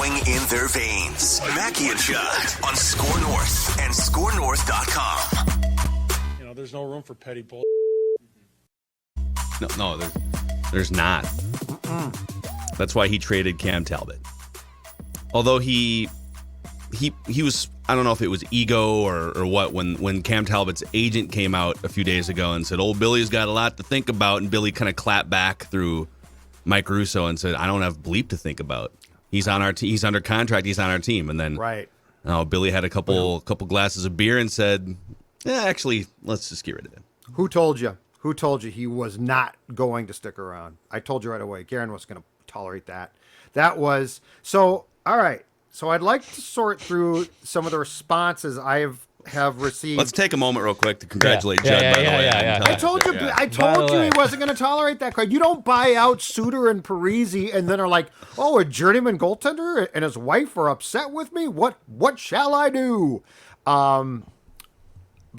flowing in their veins. Mackie and Judd on Score North and ScoreNorth.com. You know, there's no room for petty bull. No, there's not. That's why he traded Cam Talbot. Although he was, I don't know if it was ego or what, when Cam Talbot's agent came out a few days ago and said, "Old Billy's got a lot to think about," and Billy kind of clapped back through Mike Russo and said, "I don't have bleep to think about. He's on our team. He's under contract. He's on our team." And then Billy had a couple glasses of beer and said, "Actually, let's just get rid of him." Who told you? Who told you he was not going to stick around? I told you right away. Guerin was going to tolerate that. That was so. All right. So I'd like to sort through some of the responses I have received. Let's take a moment real quick to congratulate Judd, by the way. I told you he wasn't going to tolerate that crowd. You don't buy out Suter and Parise and then are like, "Oh, a journeyman goaltender and his wife are upset with me. What shall I do?" But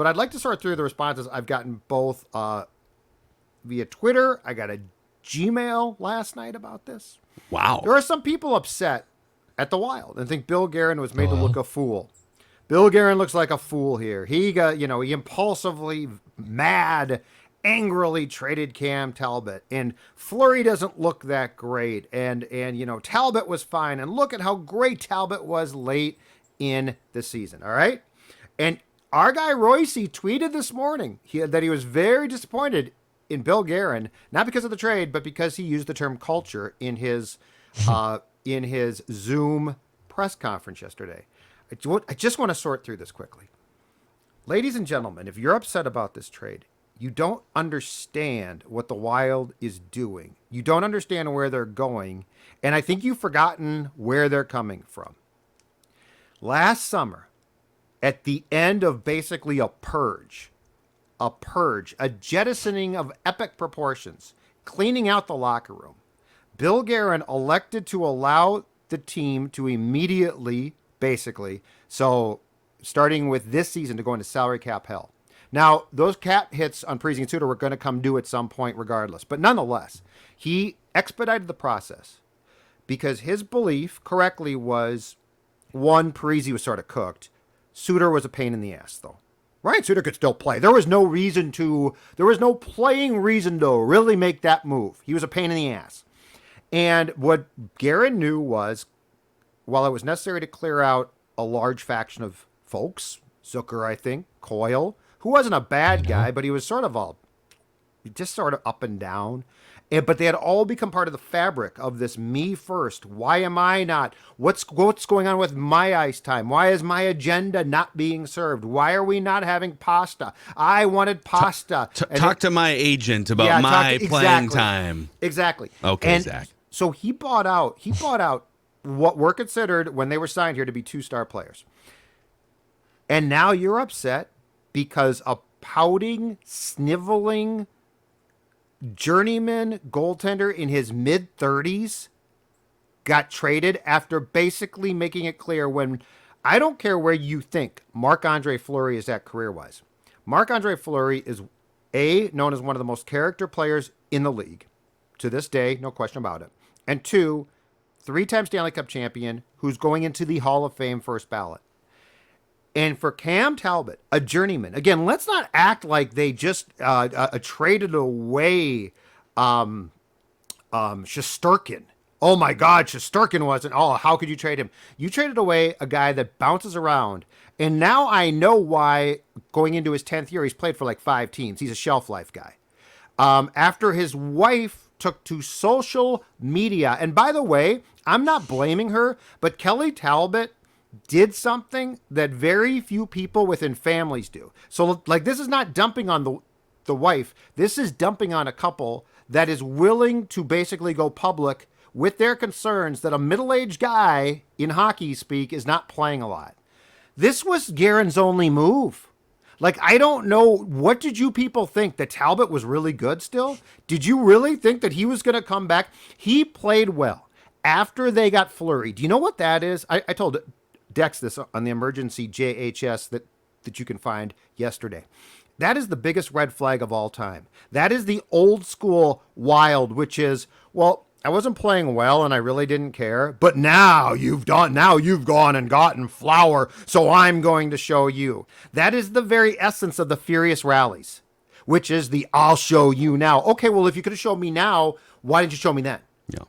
I'd like to sort through the responses I've gotten both via Twitter. I got a Gmail last night about this. Wow. There are some people upset at the Wild and think Bill Guerin was made to look a fool. Bill Guerin looks like a fool here. He got, he impulsively, angrily traded Cam Talbot, and Fleury doesn't look that great. And Talbot was fine. And look at how great Talbot was late in the season. All right. And our guy Royce tweeted this morning that he was very disappointed in Bill Guerin, not because of the trade, but because he used the term culture in his Zoom press conference yesterday. I just want to sort through this quickly. Ladies and gentlemen, if you're upset about this trade, you don't understand what the Wild is doing. You don't understand where they're going, and I think you've forgotten where they're coming from. Last summer, at the end of basically a purge, a jettisoning of epic proportions, cleaning out the locker room, Bill Guerin elected to allow the team to immediately, basically, so starting with this season, to go into salary cap hell. Now, those cap hits on Parise and Suter were going to come due at some point regardless. But nonetheless, he expedited the process because his belief correctly was, one, Parise was sort of cooked. Suter was a pain in the ass, though. Ryan Suter could still play. There was no playing reason to really make that move. He was a pain in the ass. And what Guerin knew was, while it was necessary to clear out a large faction of folks, Zucker, I think, Coyle, who wasn't a bad guy, but he was sort of up and down. But they had all become part of the fabric of this me first. Why am I not? What's going on with my ice time? Why is my agenda not being served? Why are we not having pasta? I wanted pasta. Talk to my agent about my playing time. Exactly. Okay, Zach. So he bought out what were considered, when they were signed here, to be 2-star players. And now you're upset because a pouting, sniveling journeyman goaltender in his mid-30s got traded after basically making it clear, when I don't care where you think Marc-Andre Fleury is at career-wise. Marc-Andre Fleury is known as one of the most character players in the league to this day, no question about it. And 2, 3-time Stanley Cup champion who's going into the Hall of Fame first ballot. And for Cam Talbot, a journeyman, again, let's not act like they just traded away Shesterkin. Oh my God, Shesterkin wasn't. Oh, how could you trade him? You traded away a guy that bounces around. And now I know why, going into his 10th year, he's played for like 5 teams. He's a shelf life guy. After his wife took to social media, and by the way, I'm not blaming her, but Kelly Talbot did something that very few people within families do. So, like, this is not dumping on the wife. This is dumping on a couple that is willing to basically go public with their concerns that a middle-aged guy in hockey speak is not playing a lot. This was Guerin's only move. Like, I don't know, what did you people think? That Talbot was really good still? Did you really think that he was going to come back? He played well after they got Fleury. Do you know what that is? I told Dex this on the emergency JHS that you can find yesterday. That is the biggest red flag of all time. That is the old school Wild, which is, well, playing well and I really didn't care, but now you've gone and gotten flour, so I'm going to show you. That is the very essence of the furious rallies, which is the I'll show you now. Okay, well, if you could have shown me now, why didn't you show me then? Yeah.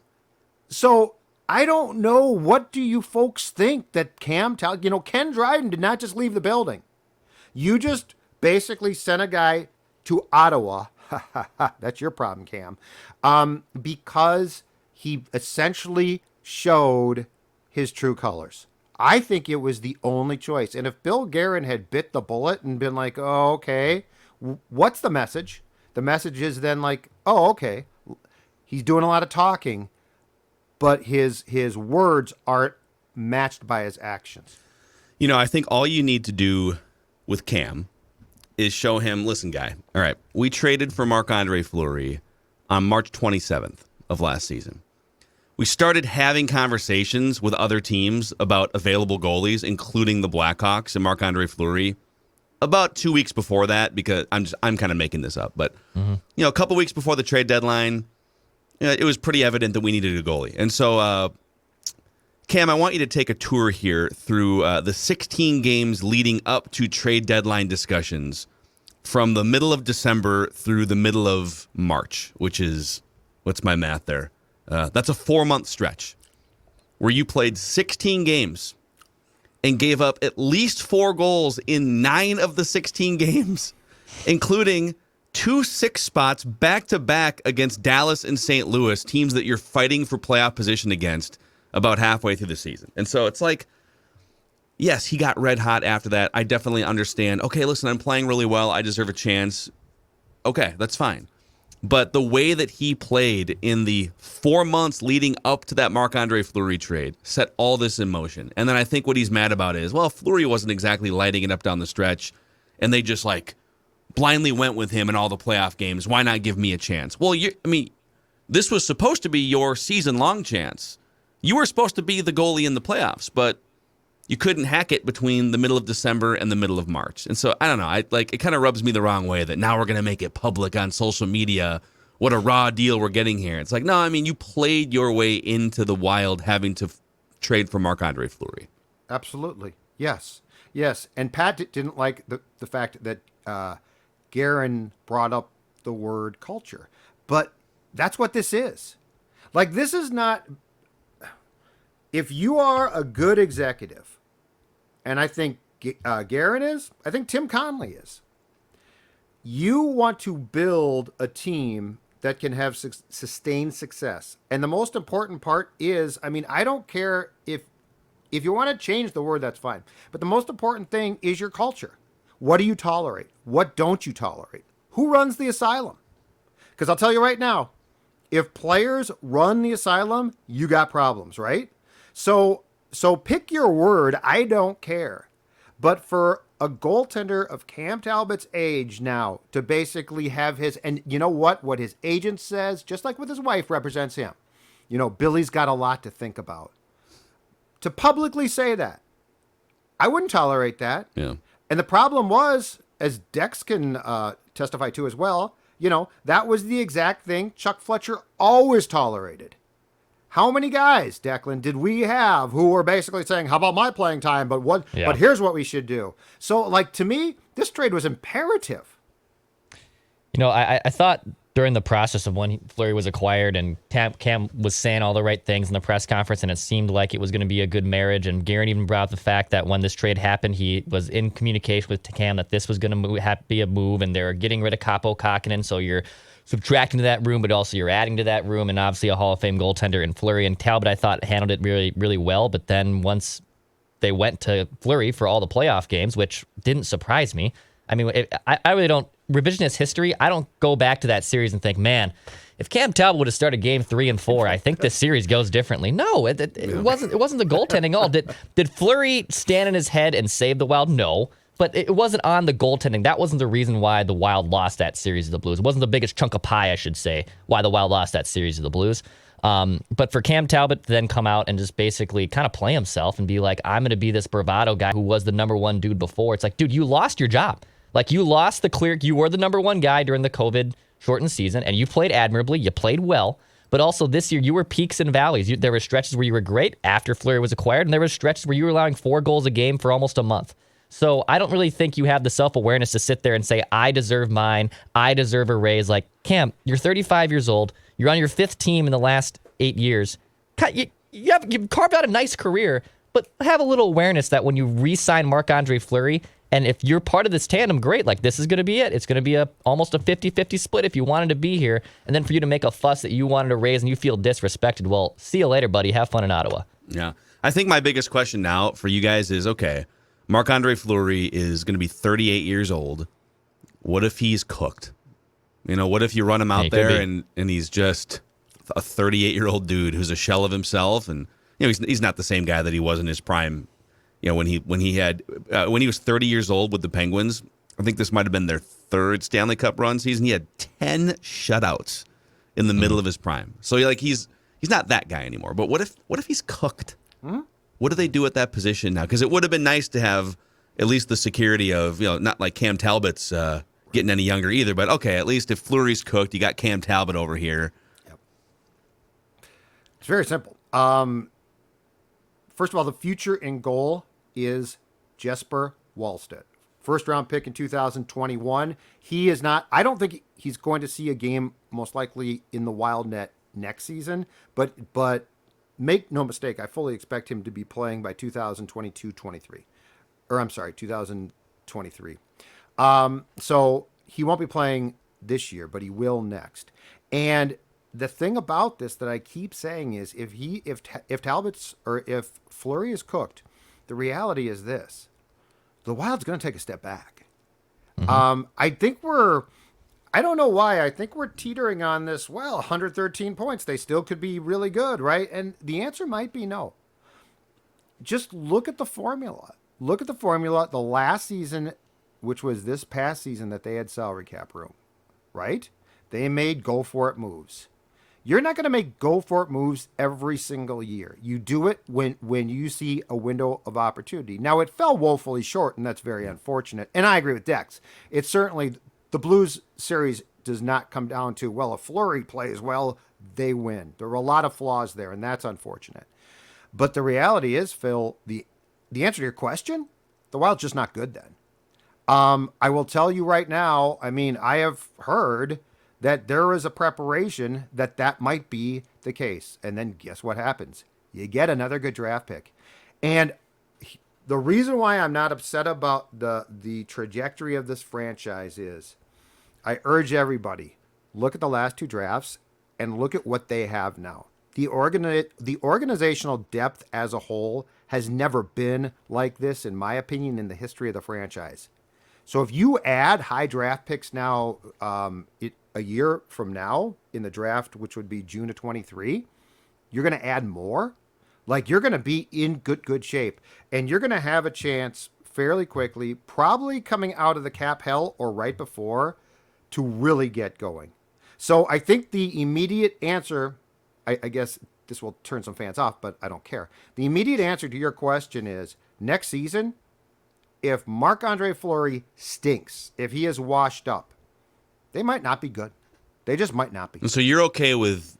So I don't know. What do you folks think that Cam Talbot, Ken Dryden did not just leave the building. You just basically sent a guy to Ottawa. That's your problem, Cam. Because he essentially showed his true colors. I think it was the only choice. And if Bill Guerin had bit the bullet and been like, oh, okay, what's the message? The message is then like, oh, okay, he's doing a lot of talking, but his words aren't matched by his actions. I think all you need to do with Cam is show him, listen, guy, all right, we traded for Marc-Andre Fleury on March 27th of last season. We started having conversations with other teams about available goalies, including the Blackhawks and Marc-Andre Fleury, about 2 weeks before that, because I'm kind of making this up. But, a couple weeks before the trade deadline, it was pretty evident that we needed a goalie. And so, Cam, I want you to take a tour here through the 16 games leading up to trade deadline discussions from the middle of December through the middle of March, which is, what's my math there? That's a 4-month stretch where you played 16 games and gave up at least 4 goals in 9 of the 16 games, including 2 6 spots back-to-back against Dallas and St. Louis, teams that you're fighting for playoff position against about halfway through the season. And so it's like, yes, he got red hot after that. I definitely understand. Okay, listen, I'm playing really well. I deserve a chance. Okay, that's fine. But the way that he played in the 4 months leading up to that Marc-Andre Fleury trade set all this in motion. And then I think what he's mad about is, well, Fleury wasn't exactly lighting it up down the stretch, and they just blindly went with him in all the playoff games. Why not give me a chance? Well, this was supposed to be your season-long chance. You were supposed to be the goalie in the playoffs, but you couldn't hack it between the middle of December and the middle of March. And so, I don't know, it kind of rubs me the wrong way that now we're going to make it public on social media what a raw deal we're getting here. It's like, no, you played your way into the Wild having to trade for Marc-Andre Fleury. Absolutely. Yes. And Pat didn't like the fact that Guerin brought up the word culture. But that's what this is. This is not... If you are a good executive, and I think Guerin is, I think Tim Connolly is, you want to build a team that can have sustained success. And the most important part is, I don't care if you want to change the word, that's fine. But the most important thing is your culture. What do you tolerate? What don't you tolerate? Who runs the asylum? Because I'll tell you right now, if players run the asylum, you got problems, right? So pick your word. I don't care. But for a goaltender of Cam Talbot's age now to basically have and you know what his agent says, just like with his wife, represents him. Billy's got a lot to think about. To publicly say that, I wouldn't tolerate that. Yeah. And the problem was, as Dex can testify to as well, that was the exact thing Chuck Fletcher always tolerated. How many guys, Declan, did we have who were basically saying, how about my playing time? But here's what we should do. So, to me, this trade was imperative. I thought during the process of when Fleury was acquired and Cam was saying all the right things in the press conference, and it seemed like it was going to be a good marriage. And Guerin even brought up the fact that when this trade happened, he was in communication with Cam that this was going to be a move, and they're getting rid of Kaapo Kakkonen, so you're subtracting to that room, but also you're adding to that room, and obviously a Hall of Fame goaltender in Fleury. And Talbot, I thought, handled it really, really well. But then once they went to Fleury for all the playoff games, which didn't surprise me. I really don't, revisionist history, I don't go back to that series and think, man, if Cam Talbot would have started game 3 and 4, I think this series goes differently. No, it wasn't the goaltending at all. Did Fleury stand in his head and save the Wild? No. But it wasn't on the goaltending. That wasn't the reason why the Wild lost that series of the Blues. It wasn't the biggest chunk of pie, I should say, why the Wild lost that series of the Blues. But for Cam Talbot to then come out and just basically kind of play himself and be like, I'm going to be this bravado guy who was the number one dude before. It's like, dude, you lost your job. You lost you were the number one guy during the COVID shortened season, and you played admirably. You played well. But also this year, you were peaks and valleys. There were stretches where you were great after Fleury was acquired, and there were stretches where you were allowing 4 goals a game for almost a month. So I don't really think you have the self-awareness to sit there and say, I deserve mine. I deserve a raise. Like, Cam, you're 35 years old. You're on your 5th team in the last 8 years. You've carved out a nice career, but have a little awareness that when you re-sign Marc-Andre Fleury, and if you're part of this tandem, great. Like, this is going to be it. It's going to be almost a 50-50 split if you wanted to be here. And then for you to make a fuss that you wanted to raise and you feel disrespected, well, see you later, buddy. Have fun in Ottawa. Yeah. I think my biggest question now for you guys is, okay, Marc-Andre Fleury is going to be 38 years old. What if he's cooked? What if you run him out there and he's just a 38-year-old dude who's a shell of himself, and he's not the same guy that he was in his prime. When he was 30 years old with the Penguins, I think this might have been their 3rd Stanley Cup run season. He had 10 shutouts in the middle of his prime. So he's not that guy anymore. But what if he's cooked? What do they do at that position now? Because it would have been nice to have at least the security of not like Cam Talbot's getting any younger either. But okay, at least if Fleury's cooked, you got Cam Talbot over here. Yep. It's very simple. First of all, the future in goal is Jesper Wallstedt. 1st-round pick in 2021. He is not. I don't think he's going to see a game most likely in the Wild net next season. But make no mistake, I fully expect him to be playing by 2022-23. Or I'm sorry, 2023. So he won't be playing this year, but he will next. And the thing about this that I keep saying is if Talbot's or if Fleury is cooked, the reality is this: the Wild's going to take a step back. I think I don't know why. I think we're teetering on this. Well, 113 points. They still could be really good, right? And the answer might be no. Just look at the formula. Look at the formula. The last season, which was this past season, that they had salary cap room, right? They made go-for-it moves. You're not going to make go-for-it moves every single year. You do it when you see a window of opportunity. Now, it fell woefully short, and that's very unfortunate. And I agree with Dex. It's certainly, the Blues series does not come down to, well, if Fleury plays well, they win. There are a lot of flaws there, and that's unfortunate. But the reality is, Phil, the answer to your question, the Wild's just not good then. I will tell you right now, I have heard that there is a preparation that might be the case. And then guess what happens? You get another good draft pick. And the reason why I'm not upset about the trajectory of this franchise is I urge everybody, look at the last 2 drafts and look at what they have now. The organizational depth as a whole has never been like this, in my opinion, in the history of the franchise. So if you add high draft picks now, a year from now in the draft, which would be June of 23, you're going to add more. Like, you're going to be in good shape, and you're going to have a chance fairly quickly, probably coming out of the cap hell or right before, to really get going. So I think the immediate answer, I guess this will turn some fans off, but I don't care. The immediate answer to your question is next season, if Marc-Andre Fleury stinks, if he is washed up, they might not be good. They just might not be. And so you're okay with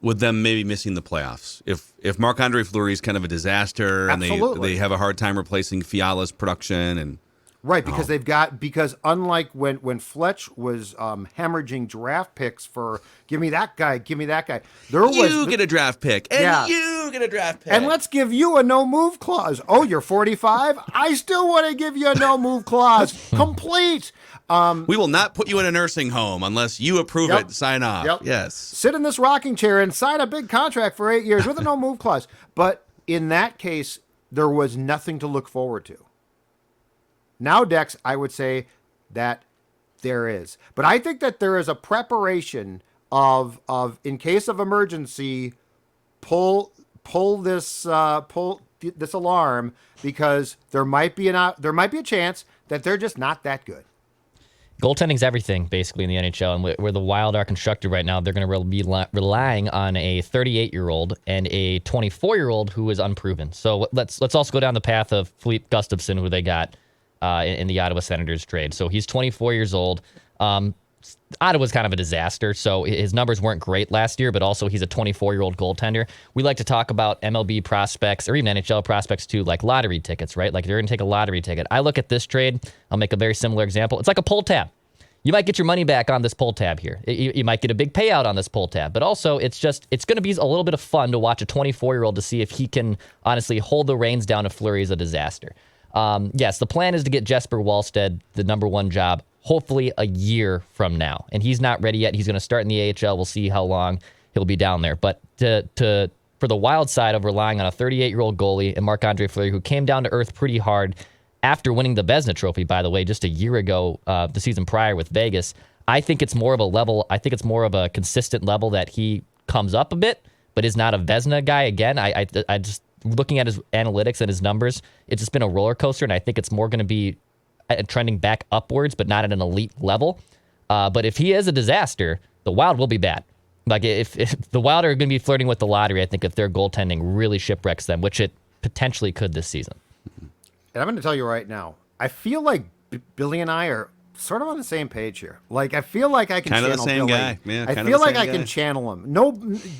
them maybe missing the playoffs if Marc-Andre Fleury is kind of a disaster. Absolutely. And they have a hard time replacing Fiala's production and right, because unlike when Fletch was hemorrhaging draft picks for give me that guy, you get a draft pick and you get a draft pick and let's give you a no move clause. Oh, you're 45. I still want to give you a no move clause. Complete. We will not put you in a nursing home unless you approve it. Sign off. Yep. Yes. Sit in this rocking chair and sign a big contract for 8 years with a no move clause. But in that case, there was nothing to look forward to. Now, Dex, I would say that there is. But I think that there is a preparation of in case of emergency, pull this alarm, because there might be a chance that they're just not that good. Goaltending's everything, basically, in the NHL, and where the Wild are constructed right now, they're going to be relying on a 38-year-old and a 24-year-old who is unproven. So let's also go down the path of Filip Gustavsson, who they got in the Ottawa Senators trade. So he's 24 years old. Ottawa's kind of a disaster, so his numbers weren't great last year, but also he's a 24-year-old goaltender. We like to talk about MLB prospects or even NHL prospects too, like lottery tickets, right? Like if you're going to take a lottery ticket. I look at this trade, I'll make a very similar example. It's like a pull tab. You might get your money back on this pull tab here. You might get a big payout on this pull tab, but also it's going to be a little bit of fun to watch a 24-year-old to see if he can honestly hold the reins down if Fleury is a disaster. Yes, the plan is to get Jesper Wallstedt the number one job, hopefully a year from now. And he's not ready yet. He's going to start in the AHL. We'll see how long he'll be down there. But for the Wild side of relying on a 38-year-old goalie and Marc-Andre Fleury, who came down to earth pretty hard after winning the Vezina Trophy, by the way, just a year ago, the season prior with Vegas, I think it's more of a level. I think it's more of a consistent level that he comes up a bit, but is not a Vezina guy again. I just looking at his analytics and his numbers, it's just been a roller coaster, and I think it's more going to be trending back upwards, but not at an elite level. But if he is a disaster, the Wild will be bad. Like if the Wild are going to be flirting with the lottery, I think if their goaltending really shipwrecks them, which it potentially could this season. And I'm going to tell you right now, I feel like Billy and I are sort of on the same page here. Like, I feel like I can kind channel of the same Billy. guy. Yeah, I feel like I can channel him. No,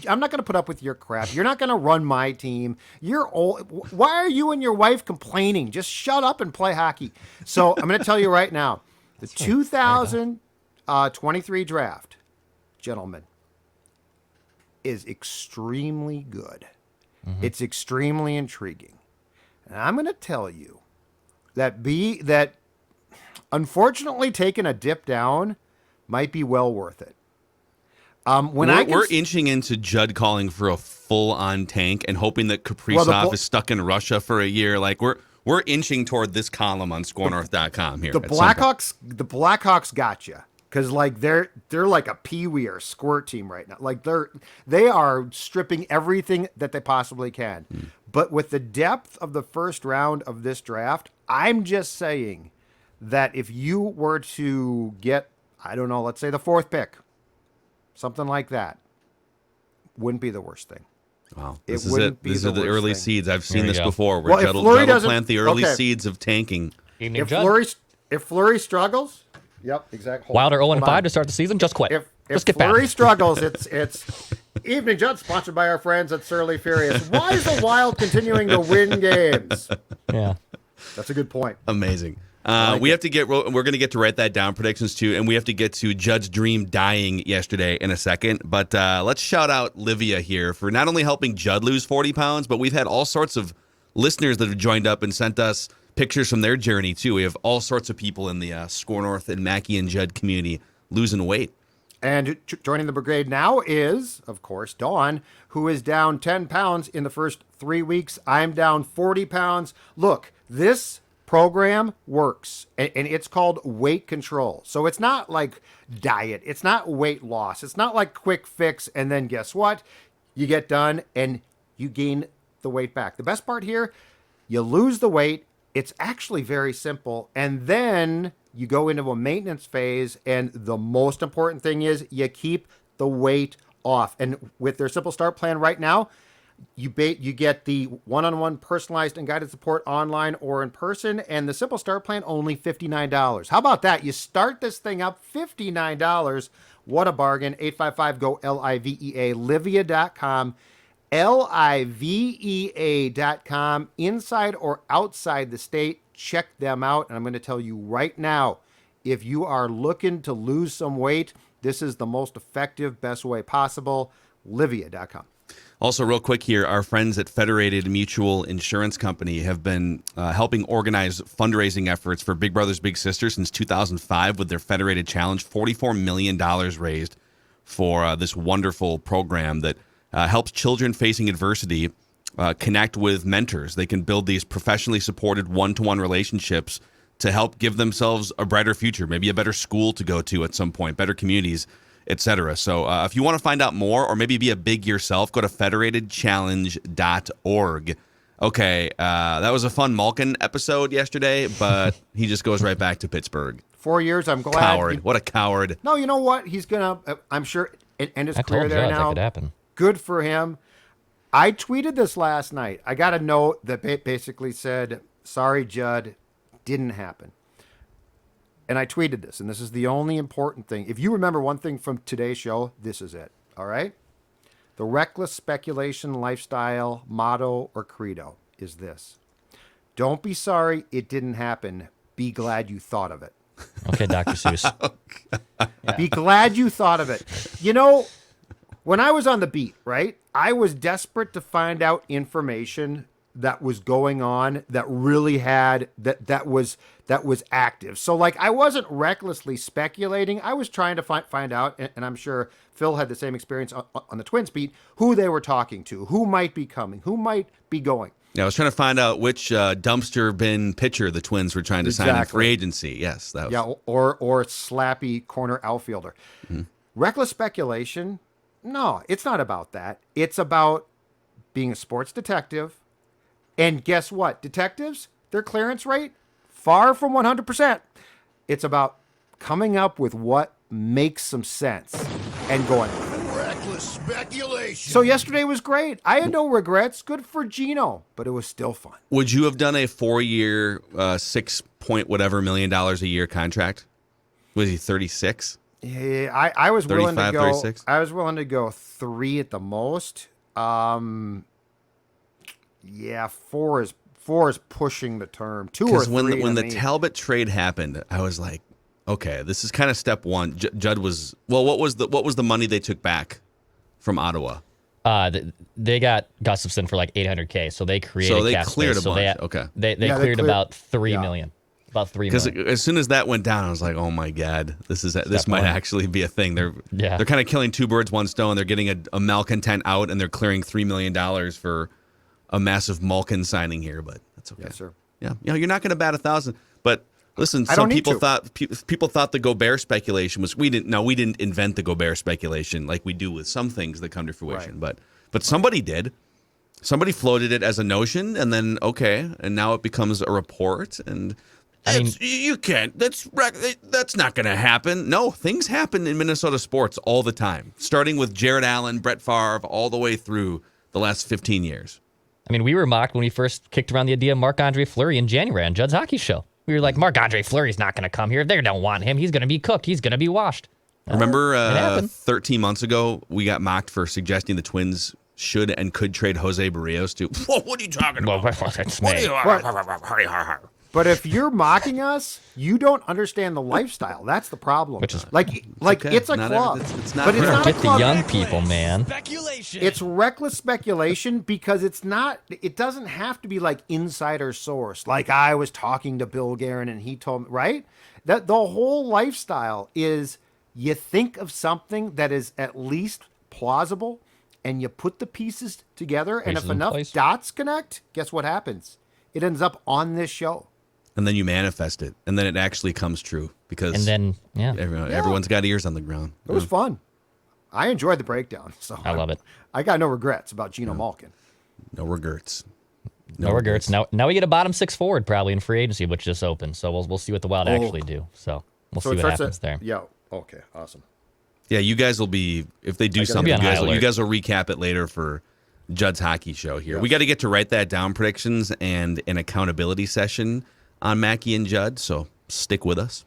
I'm not going to put up with your crap. You're not going to run my team. You're old. Why are you and your wife complaining? Just shut up and play hockey. So I'm going to tell you right now, the 2023 draft, gentlemen, is extremely good. Mm-hmm. It's extremely intriguing. And I'm going to tell you that unfortunately taking a dip down might be well worth it. We're inching into Judd calling for a full-on tank and hoping that Kaprizov is stuck in Russia for a year. Like we're inching toward this column on ScoreNorth.com here. The Blackhawks got you because like they're like a peewee or squirt team right now. Like they are stripping everything that they possibly can. But with the depth of the first round of this draft, I'm just saying that if you were to get, I don't know, let's say the fourth pick, something like that, wouldn't be the worst thing. Wow. This is it. These are the early seeds. I've seen this before where Judd will plant the early seeds of tanking. Evening, If Fleury struggles, yep, exactly. Wilder 0-5 to start the season, just quit. If Fleury struggles, it's Evening Judd, sponsored by our friends at Surly Furious. Why is the Wild continuing to win games? Yeah. That's a good point. Amazing. We're going to get to write that down, predictions too, and we have to get to Judd's dream dying yesterday in a second. But let's shout out Livia here for not only helping Judd lose 40 pounds, but we've had all sorts of listeners that have joined up and sent us pictures from their journey too. We have all sorts of people in the Score North and Mackey and Judd community losing weight. And joining the brigade now is, of course, Dawn, who is down 10 pounds in the first 3 weeks. I'm down 40 pounds. Look, this program works, and it's called weight control. So it's not like diet. It's not weight loss. It's not like quick fix, and then guess what? You get done, and you gain the weight back. The best part here, you lose the weight. It's actually very simple, and then you go into a maintenance phase, and the most important thing is you keep the weight off. And with their Simple Start plan right now, you get the one-on-one personalized and guided support online or in person, and the Simple Start plan only $59. How about that? You start this thing up, $59. What a bargain. 855-GO-LIVEA, Livia.com. LIVEA.com, inside or outside the state. Check them out. And I'm going to tell you right now, if you are looking to lose some weight, this is the most effective, best way possible. Livia.com. Also, real quick here, our friends at Federated Mutual Insurance Company have been helping organize fundraising efforts for Big Brothers Big Sisters since 2005 with their Federated Challenge. $44 million raised for this wonderful program that helps children facing adversity connect with mentors. They can build these professionally supported one-to-one relationships to help give themselves a brighter future, maybe a better school to go to at some point, better communities, etc. So if you want to find out more or maybe be a big yourself, go to federatedchallenge.org. Okay, that was a fun Malkin episode yesterday, but he just goes right back to Pittsburgh. 4 years, I'm glad. Coward. What a coward. No, you know what? He's going to, I'm sure, end his career there Judd now. That could happen. Good for him. I tweeted this last night. I got a note that basically said, sorry, Judd, didn't happen. and I tweeted this, and this is the only important thing. If you remember one thing from today's show, this is it. All right? The reckless speculation lifestyle motto or credo is this. Don't be sorry it didn't happen. Be glad you thought of it. Okay, Dr. Seuss. Be glad you thought of it. You know, when I was on the beat, right, I was desperate to find out information that was going on that really had that was active. So like I wasn't recklessly speculating. I was trying to find out, and I'm sure Phil had the same experience on the Twins beat, who they were talking to, who might be coming, who might be going. Yeah, I was trying to find out which dumpster bin pitcher the Twins were trying to sign in free agency. Yes, that was. Yeah, or slappy corner outfielder. Mm-hmm. Reckless speculation? No, it's not about that. It's about being a sports detective. And guess what? Detectives, their clearance rate, far from 100%. It's about coming up with what makes some sense and going. Reckless speculation. So yesterday was great. I had no regrets. Good for Gino, but it was still fun. Would you have done a 4-year, 6 point whatever $1 million a year contract? Was he 36? Yeah, I was willing to go. 36? I was willing to go 3 at the most. Yeah, 4 is pushing the term. 2 or 3. Because when the Talbot trade happened, I was like, okay, this is kind of step one. Judd was what was the money they took back from Ottawa? They got Gustavsson for like $800K, so they created. So they cap cleared space. a bunch. So They cleared about $3 million. About $3 million. Because as soon as that went down, I was like, "Oh my God, this might actually be a thing." They're kind of killing 2 birds, 1 stone. They're getting a malcontent out, and they're clearing $3 million for a massive Malkin signing here. But that's okay. Yes, sir. Yeah, you're not going to bat 1,000. But listen, some people thought the Gobert speculation was we didn't invent the Gobert speculation like we do with some things that come to fruition. Right. But somebody did. Somebody floated it as a notion, and then and now it becomes a report and. You can't. That's not going to happen. No, things happen in Minnesota sports all the time, starting with Jared Allen, Brett Favre, all the way through the last 15 years. I mean, we were mocked when we first kicked around the idea of Marc-Andre Fleury in January on Judd's Hockey Show. We were like, Marc-Andre Fleury's not going to come here. They don't want him. He's going to be cooked. He's going to be washed. Remember 13 months ago, we got mocked for suggesting the Twins should and could trade Jose Barrios to. Whoa, what are you talking about? That's me. But if you're mocking us, you don't understand the lifestyle. That's the problem. Which is like okay. It's a not club, it's not but it's not a Get club. the young people, man. Speculation. It's reckless speculation because it's not. It doesn't have to be like insider source. Like I was talking to Bill Guerin and he told me, right? That the whole lifestyle is you think of something that is at least plausible, and you put the pieces together, and if enough dots connect, guess what happens? It ends up on this show. And then you manifest it, and then it actually comes true because everyone's got ears on the ground. It was fun. I enjoyed the breakdown. So I love it. I got no regrets about Gino Malkin. No regrets. No regrets. Now we get a bottom 6 forward probably in free agency, which just opened. So we'll see what the Wild actually do. So we'll see what happens there. Yeah. Okay. Awesome. Yeah, you guys will be if they do something. You guys will recap it later for Judd's Hockey Show here. Yes. We got to get to write that down, predictions and an accountability session on Mackie and Judd. So stick with us.